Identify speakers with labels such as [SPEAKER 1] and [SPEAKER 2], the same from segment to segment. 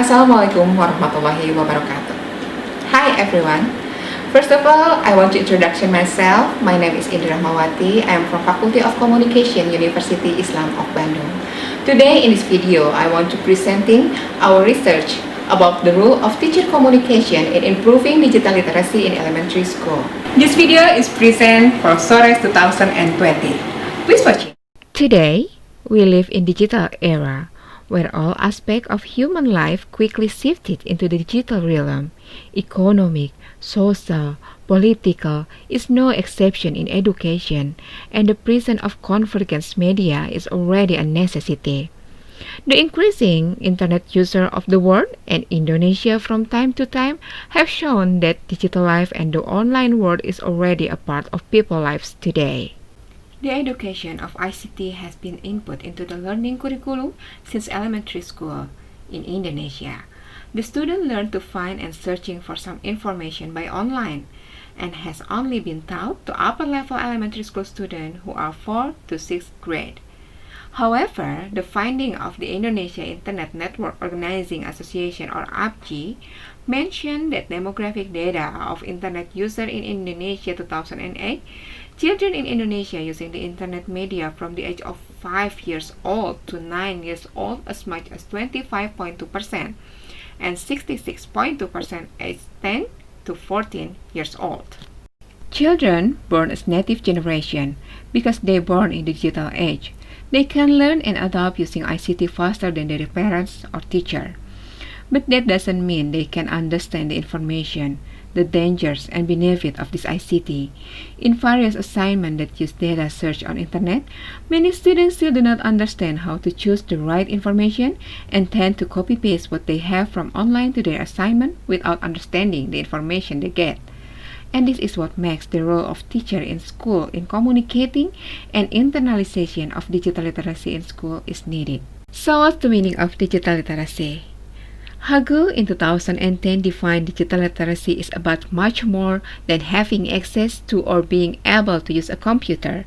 [SPEAKER 1] Assalamualaikum warahmatullahi wabarakatuh. Hi everyone. First of all, I want to introduce myself. My name is Indra Mawati. I am from Faculty of Communication, University Islam of Bandung. Today in this video, I want to presenting our research about the role of teacher communication in improving digital literacy in elementary school. This video is present for Sores 2020. Please watch it.
[SPEAKER 2] Today, we live in digital era where all aspects of human life quickly shifted into the digital realm. Economic, social, political is no exception in education, and the presence of convergence media is already a necessity. The increasing internet user of the world and Indonesia from time to time have shown that digital life and the online world is already a part of people's lives today. The education of ICT has been input into the learning curriculum since elementary school in Indonesia. The student learned to find and searching for some information by online and has only been taught to upper level elementary school students who are 4th to 6th grade. However, the finding of the Indonesia Internet Network Organizing Association or APGI mentioned that demographic data of internet user in Indonesia 2008, children in Indonesia using the internet media from the age of 5 years old to 9 years old as much as 25.2% and 66.2% aged 10 to 14 years old. Children born as native generation because they born in the digital age. They can learn and adapt using ICT faster than their parents or teacher. But that doesn't mean they can understand the information, the dangers and benefit of this ICT. In various assignments that use data search on internet, many students still do not understand how to choose the right information and tend to copy-paste what they have from online to their assignment without understanding the information they get. And this is what makes the role of teacher in school in communicating and internalization of digital literacy in school is needed. So what's the meaning of digital literacy? Hagel in 2010 defined digital literacy is about much more than having access to or being able to use a computer.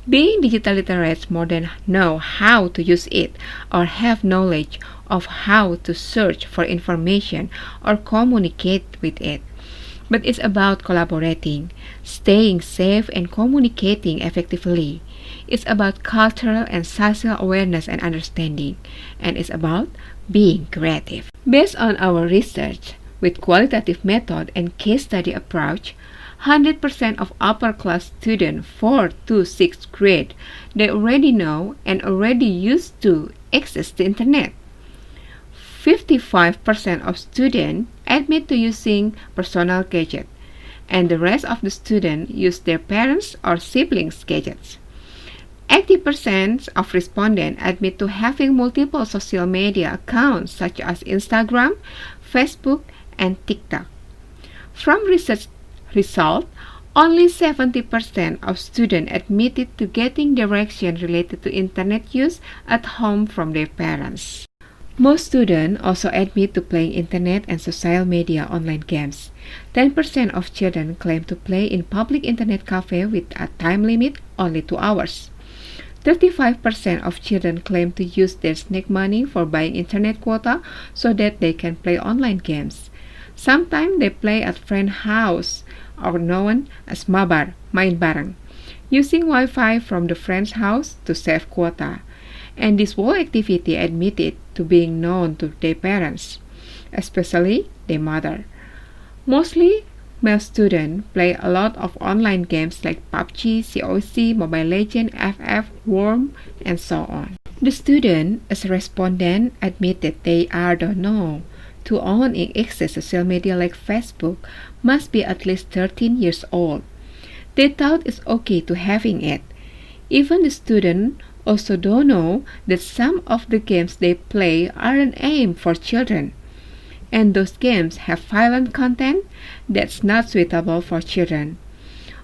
[SPEAKER 2] Being digital literate more than know how to use it or have knowledge of how to search for information or communicate with it. But it's about collaborating, staying safe and communicating effectively. It's about cultural and social awareness and understanding, and it's about being creative. Based on our research, with qualitative method and case study approach, 100% of upper class students 4th to 6th grade, they already know and already used to access the internet. 55% of students admit to using personal gadgets, and the rest of the students use their parents' or siblings' gadgets. 80% of respondents admit to having multiple social media accounts such as Instagram, Facebook, and TikTok. From research results, only 70% of students admitted to getting direction related to internet use at home from their parents. Most students also admit to playing internet and social media online games. 10% of children claim to play in public internet cafe with a time limit only 2 hours. 35% of children claim to use their snack money for buying internet quota so that they can play online games. Sometimes they play at friend's house, or known as mabar, main bareng, using Wi-Fi from the friend's house to save quota. And this whole activity admitted to being known to their parents, especially their mother. Mostly male students play a lot of online games like PUBG, COC, Mobile Legends, FF, Worm, and so on. The student, as a respondent, admitted they don't know. To own and access social media like Facebook must be at least 13 years old. They thought it's okay to having it. Even the student also don't know that some of the games they play aren't aimed for children, and those games have violent content that's not suitable for children.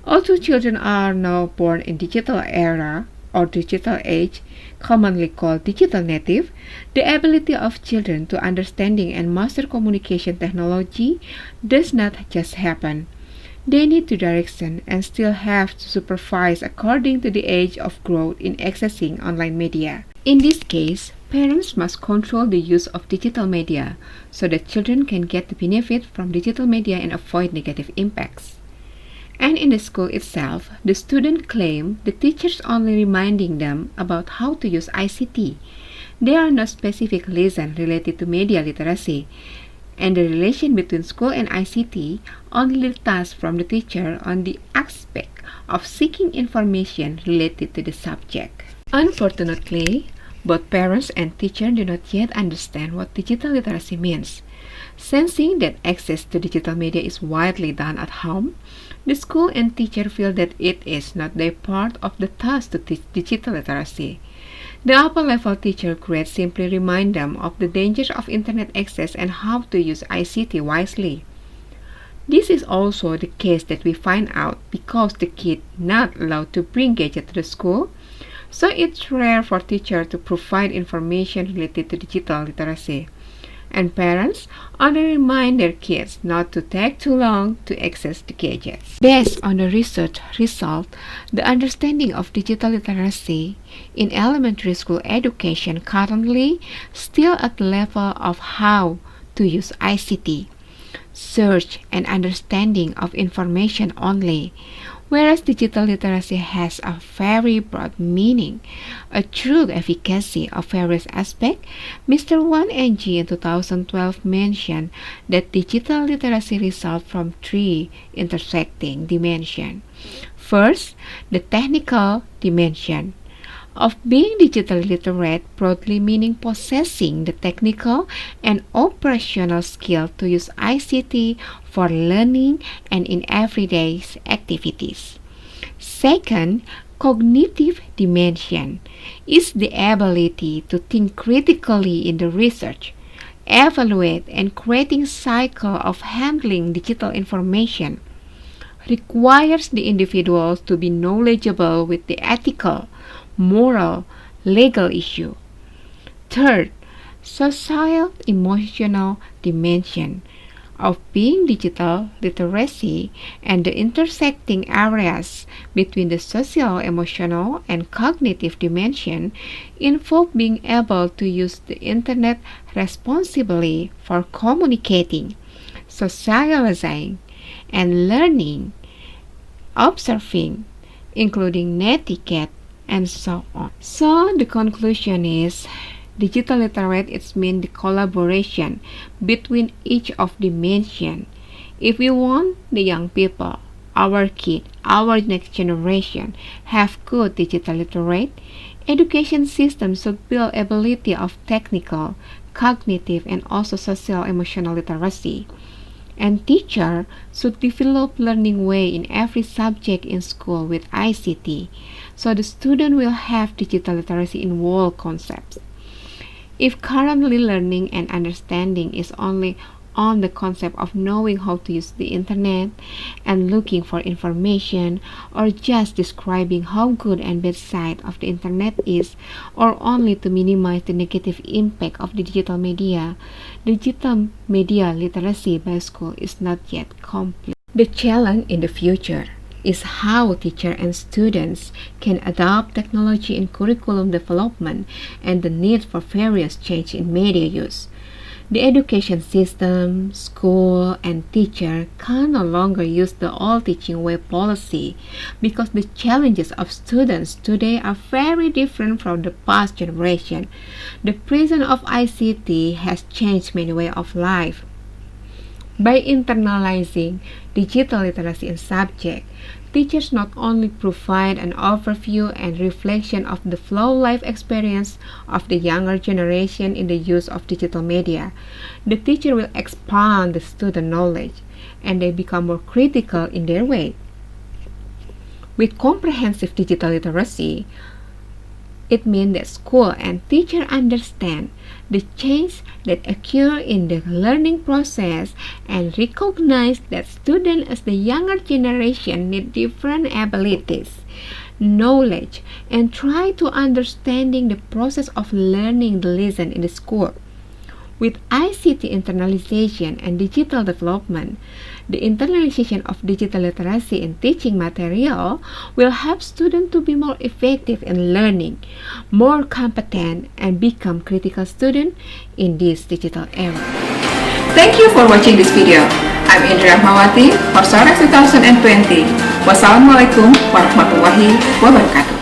[SPEAKER 2] Although children are now born in digital era or digital age, commonly called digital native, the ability of children to understanding and master communication technology does not just happen. They need to direction and still have to supervise according to the age of growth in accessing online media. In this case, Parents must control the use of digital media so that children can get the benefit from digital media and avoid negative impacts. And in the school itself, the students claim the teachers only reminding them about how to use ICT. There are no specific lessons related to media literacy, and the relation between school and ICT only tasks from the teacher on the aspect of seeking information related to the subject. Unfortunately, both parents and teachers do not yet understand what digital literacy means. Sensing that access to digital media is widely done at home, the school and teacher feel that it is not their part of the task to teach digital literacy. The upper-level teacher grades simply remind them of the dangers of internet access and how to use ICT wisely. This is also the case that we find out because the kid not allowed to bring gadget to the school, so it's rare for teacher to provide information related to digital literacy. And parents only remind their kids not to take too long to access the gadgets. Based on the research result, the understanding of digital literacy in elementary school education currently still at the level of how to use ICT, search and understanding of information only, whereas digital literacy has a very broad meaning, a true efficacy of various aspects. Mr. Wan Ng in 2012 mentioned that digital literacy results from three intersecting dimensions. First, the technical dimension of being digitally literate, broadly meaning possessing the technical and operational skill to use ICT for learning and in everyday activities. Second, cognitive dimension is the ability to think critically in the research, evaluate and creating cycle of handling digital information. Requires the individuals to be knowledgeable with the ethical, moral, legal issue. Third, social emotional dimension of being digital literacy and the intersecting areas between the social, emotional, and cognitive dimension involve being able to use the internet responsibly for communicating, socializing, and learning, observing, including netiquette, and so on. So the conclusion is digital literate it means the collaboration between each of dimensions. If we want the young people, our kid, our next generation have good digital literate, education systems should build ability of technical, cognitive, and also social emotional literacy. And teacher should develop learning way in every subject in school with ICT, so the student will have digital literacy in all concepts. If currently learning and understanding is only on the concept of knowing how to use the internet and looking for information, or just describing how good and bad side of the internet is, or only to minimize the negative impact of the digital media literacy by school is not yet complete. The challenge in the future is how teachers and students can adopt technology in curriculum development and the need for various change in media use. The education system, school, and teacher can no longer use the old teaching way policy because the challenges of students today are very different from the past generation. The presence of ICT has changed many ways of life. By internalizing digital literacy in subject, teachers not only provide an overview and reflection of the flow life experience of the younger generation in the use of digital media, the teacher will expand the student knowledge and they become more critical in their way. With comprehensive digital literacy, it means that school and teacher understand the change that occur in the learning process and recognize that students as the younger generation need different abilities, knowledge, and try to understanding the process of learning the lesson in the school. With ICT internalization and digital development, the internalization of digital literacy in teaching material will help students to be more effective in learning, more competent, and become critical students in this digital era.
[SPEAKER 1] Thank you for watching this video. I'm Indra Rahmawati for SOREX 2020. Wassalamualaikum warahmatullahi wabarakatuh.